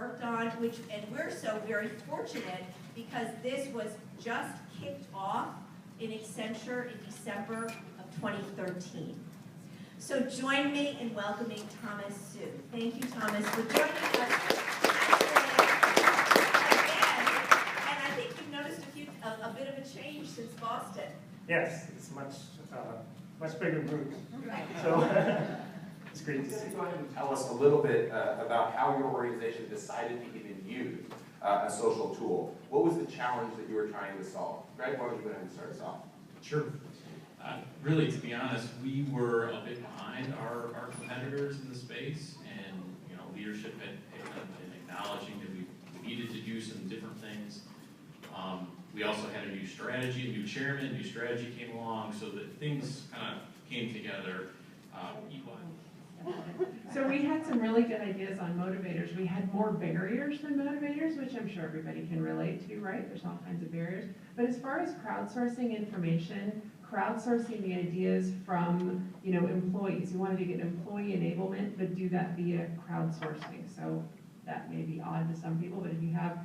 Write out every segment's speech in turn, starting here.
worked on, and we're so very fortunate because this was just kicked off in Accenture in December of 2013. So join me in welcoming Thomas Su. Thank you, Thomas, for joining us again. And I think you've noticed a bit of a change since Boston. Yes, it's much bigger group. Right. So it's great to see. Go ahead and tell us a little bit about how your organization decided to even use a social tool. What was the challenge that you were trying to solve? Greg, why don't you go ahead and start us off? Sure. Really, to be honest, we were a bit behind our competitors in the space, and leadership had been acknowledging that we needed to do some different things. We also had a new strategy, a new chairman, a new strategy came along, so that things kind of came together. So we had some really good ideas on motivators. We had more barriers than motivators, which I'm sure everybody can relate to, right? There's all kinds of barriers. But as far as crowdsourcing information, crowdsourcing the ideas from employees. You wanted to get employee enablement, but do that via crowdsourcing. So that may be odd to some people, but if you have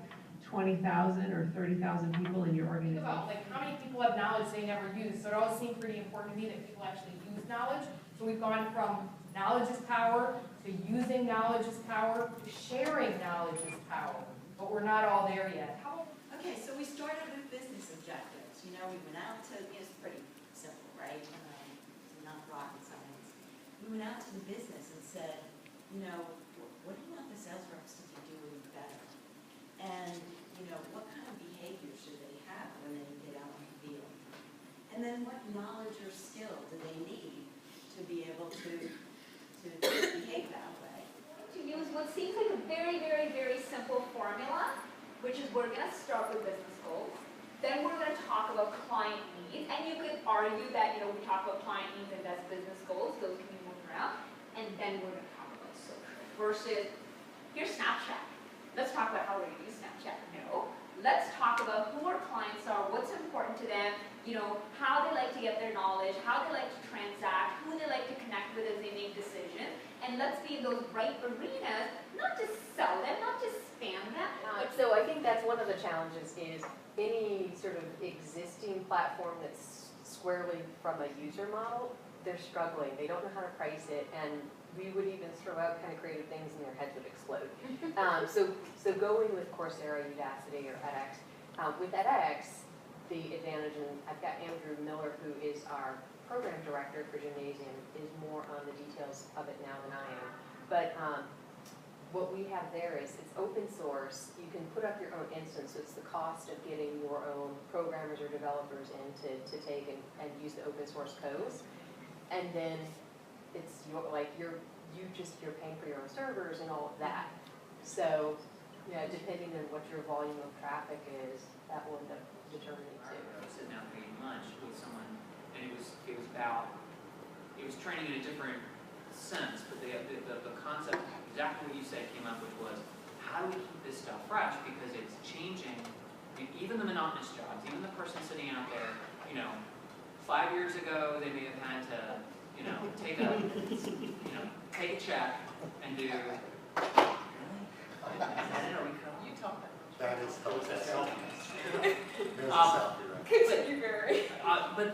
20,000 or 30,000 people in your organization. About how many people have knowledge they never use. So it always seemed pretty important to me that people actually use knowledge. So we've gone from knowledge is power to using knowledge is power to sharing knowledge is power. But we're not all there yet. Okay, so we started with business objectives. We went out to, it's pretty simple, right? It's not rocket science. We went out to the business and said, what do you want the sales reps to be doing better? And, what kind of behavior should they have when they get out in the field? And then what knowledge or skill do they need to be able to behave that way? To use what seems like a very, very, very simple formula, which is we're going to start with business goals. Then we're going to talk about client needs. And you could argue that, we talk about client needs and that's business goals. Those can be moved around. And then we're going to talk about social. Versus, here's Snapchat. Let's talk about how we're going to use Snapchat. No. Let's talk about who our clients are, what's important to them, how they like to get their knowledge, how they like to transact, who they like to connect with as they make decisions. And let's be in those right arenas, not just sell them, not just spam them. So I think that's one of the challenges is any sort of existing platform that's squarely from a user model, they're struggling. They don't know how to price it, and we would even throw out kind of creative things and their heads would explode. So going with Coursera, Udacity, or edX, with edX, the advantage, and I've got Andrew Miller, who is our program director for Gymnasium, is more on the details of it now than I am. But what we have there is it's open source. You can put up your own instance. So it's the cost of getting your own programmers or developers in to take and use the open source codes. And then it's you're paying for your own servers and all of that. So depending on what your volume of traffic is, that will end up determining too. I was sitting down eating lunch with someone, and it was training in a different sense, but the concept, exactly what you said, came up, which was how do we keep this stuff fresh because it's changing. Even the monotonous jobs, even the person sitting out there, 5 years ago they may have had to, take a check and do. That is selfie. But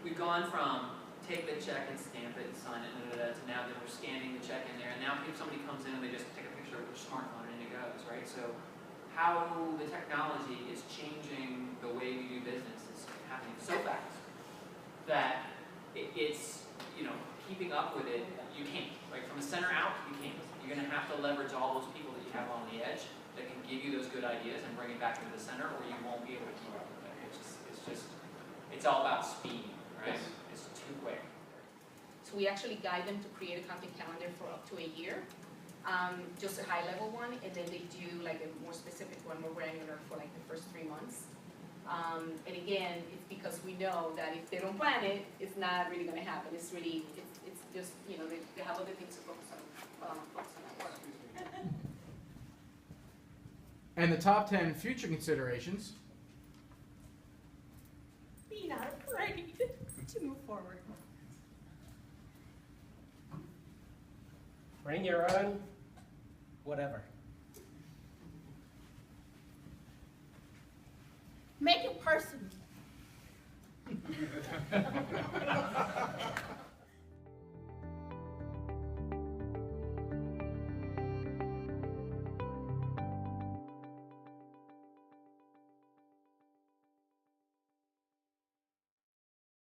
we've gone from take the check and stamp it and sign it to now that we're scanning the check in there, and now if somebody comes in and they just take a picture of their smartphone and it goes, right? So how the technology is changing the way we do business is happening so fast that it's, keeping up with it, you can't. Like from the center out, you can't. You're going to have to leverage all those people that you have on the edge that can give you those good ideas and bring it back into the center, or you won't be able to keep up with it. It's all about speed, right? Yes. It's too quick. So we actually guide them to create a content calendar for up to a year. Just a high level one, and then they do like a more specific one, more granular for like the first 3 months. And again, it's because we know that if they don't plan it, it's not really going to happen. It's just, they have other things to focus on that work. And the top 10 future considerations. Be not afraid to move forward. Bring your own whatever. Make it personal.